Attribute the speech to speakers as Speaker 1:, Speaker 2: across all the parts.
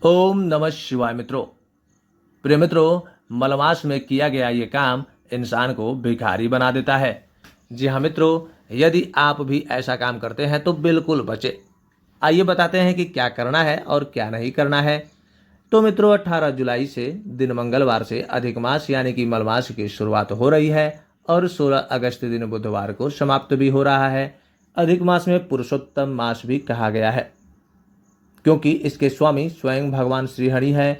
Speaker 1: ओम नमः शिवाय मित्रों। प्रिय मित्रों, मलमास में किया गया ये काम इंसान को भिखारी बना देता है। जी हाँ मित्रों, यदि आप भी ऐसा काम करते हैं तो बिल्कुल बचे। आइए बताते हैं कि क्या करना है और क्या नहीं करना है। तो मित्रों, 18 जुलाई से दिन मंगलवार से अधिक मास यानी कि मलमास की शुरुआत हो रही है और 16 अगस्त दिन बुधवार को समाप्त भी हो रहा है। अधिक मास में पुरुषोत्तम मास भी कहा गया है क्योंकि इसके स्वामी स्वयं भगवान श्रीहरि हैं।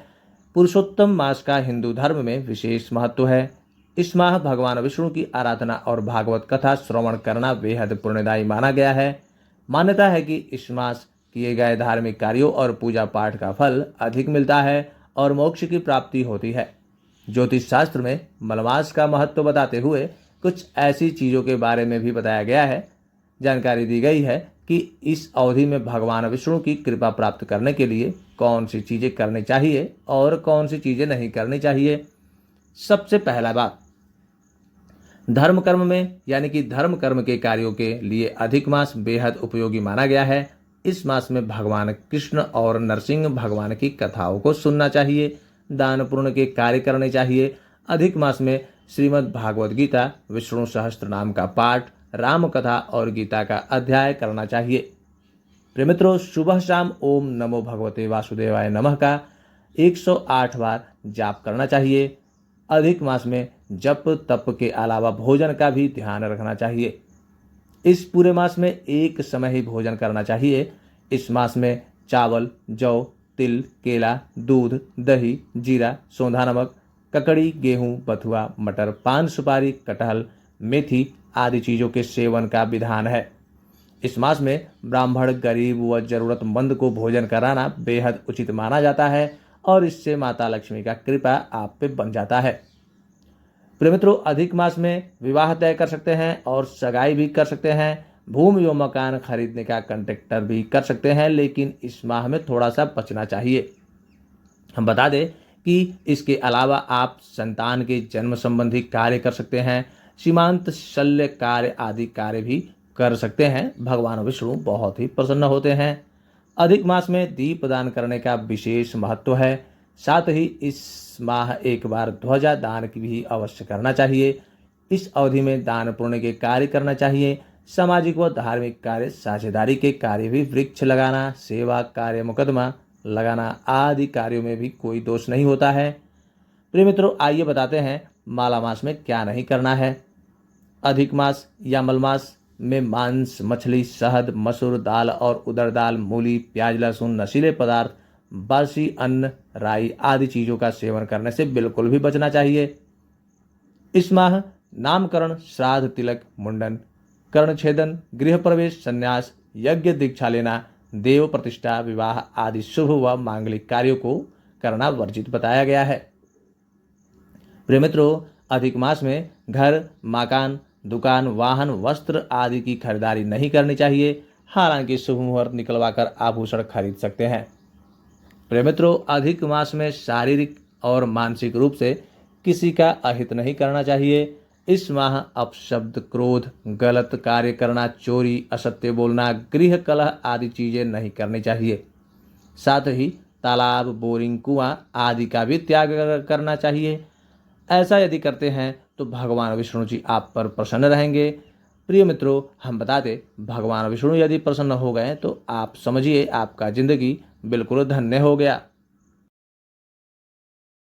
Speaker 1: पुरुषोत्तम मास का हिंदू धर्म में विशेष महत्व है। इस माह भगवान विष्णु की आराधना और भागवत कथा श्रवण करना बेहद पुण्यदायी माना गया है। मान्यता है कि इस मास किए गए धार्मिक कार्यों और पूजा पाठ का फल अधिक मिलता है और मोक्ष की प्राप्ति होती है। ज्योतिष शास्त्र में मलमास का महत्व बताते हुए कुछ ऐसी चीजों के बारे में भी बताया गया है। जानकारी दी गई है कि इस अवधि में भगवान विष्णु की कृपा प्राप्त करने के लिए कौन सी चीजें करनी चाहिए और कौन सी चीजें नहीं करनी चाहिए। सबसे पहला बात, धर्म कर्म में यानी कि धर्म कर्म के कार्यों के लिए अधिक मास बेहद उपयोगी माना गया है। इस मास में भगवान कृष्ण और नरसिंह भगवान की कथाओं को सुनना चाहिए, दान पुण्य के कार्य करने चाहिए। अधिक मास में श्रीमद् भागवत गीता, विष्णु सहस्त्र नाम का पाठ, राम कथा और गीता का अध्याय करना चाहिए। प्रिय मित्रों, सुबह शाम ओम नमो भगवते वासुदेवाय नमः का 108 बार जाप करना चाहिए। अधिक मास में जप तप के अलावा भोजन का भी ध्यान रखना चाहिए। इस पूरे मास में एक समय ही भोजन करना चाहिए। इस मास में चावल, जौ, तिल, केला, दूध, दही, जीरा, सौंधा नमक, ककड़ी, गेहूं, बथुआ, मटर, पान सुपारी, कटहल, मेथी आदि चीजों के सेवन का विधान है। इस मास में ब्राह्मण, गरीब व जरूरतमंद को भोजन कराना बेहद उचित माना जाता है और इससे माता लक्ष्मी का कृपा आप पे बन जाता है। प्रिय मित्रों, अधिक मास में विवाह तय कर सकते हैं और सगाई भी कर सकते हैं। भूमि व मकान खरीदने का कॉन्ट्रैक्टर भी कर सकते हैं, लेकिन इस माह में थोड़ा सा बचना चाहिए। हम बता दें कि इसके अलावा आप संतान के जन्म संबंधी कार्य कर सकते हैं, सीमांत शल्य कार्य आदि कार्य भी कर सकते हैं। भगवान विष्णु बहुत ही प्रसन्न होते हैं। अधिक मास में दीप दान करने का विशेष महत्व है। साथ ही इस माह एक बार ध्वजा दान की भी अवश्य करना चाहिए। इस अवधि में दान पुण्य के कार्य करना चाहिए। सामाजिक व धार्मिक कार्य, साझेदारी के कार्य भी, वृक्ष लगाना, सेवा कार्य, मुकदमा लगाना आदि कार्यों में भी कोई दोष नहीं होता है। प्रिय मित्रों, आइए बताते हैं माला मास में क्या नहीं करना है। अधिक मास या मलमास में मांस, मछली, शहद, मसूर दाल और उड़द दाल, मूली, प्याज, लहसुन, नशीले पदार्थ, बासी अन्न, राई आदि चीजों का सेवन करने से बिल्कुल भी बचना चाहिए। इस माह नामकरण, श्राद्ध, तिलक, मुंडन, कर्णछेदन, गृह प्रवेश, संन्यास, यज्ञ दीक्षा लेना, देव प्रतिष्ठा, विवाह आदि शुभ व मांगलिक कार्यों को करना वर्जित बताया गया है। प्रिय मित्रों, अधिक मास में घर, मकान, दुकान, वाहन, वस्त्र आदि की खरीदारी नहीं करनी चाहिए। हालांकि शुभ मुहूर्त निकलवाकर आभूषण खरीद सकते हैं। प्रिय मित्रों, अधिक मास में शारीरिक और मानसिक रूप से किसी का अहित नहीं करना चाहिए। इस माह अपशब्द, क्रोध, गलत कार्य करना, चोरी, असत्य बोलना, गृह कलह आदि चीजें नहीं करनी चाहिए। साथ ही तालाब, बोरिंग, कुआं आदि का भी त्याग करना चाहिए। ऐसा यदि करते हैं तो भगवान विष्णु जी आप पर प्रसन्न रहेंगे। प्रिय मित्रों, हम बता दें, भगवान विष्णु यदि प्रसन्न हो गए तो आप समझिए आपका जिंदगी बिल्कुल धन्य हो गया।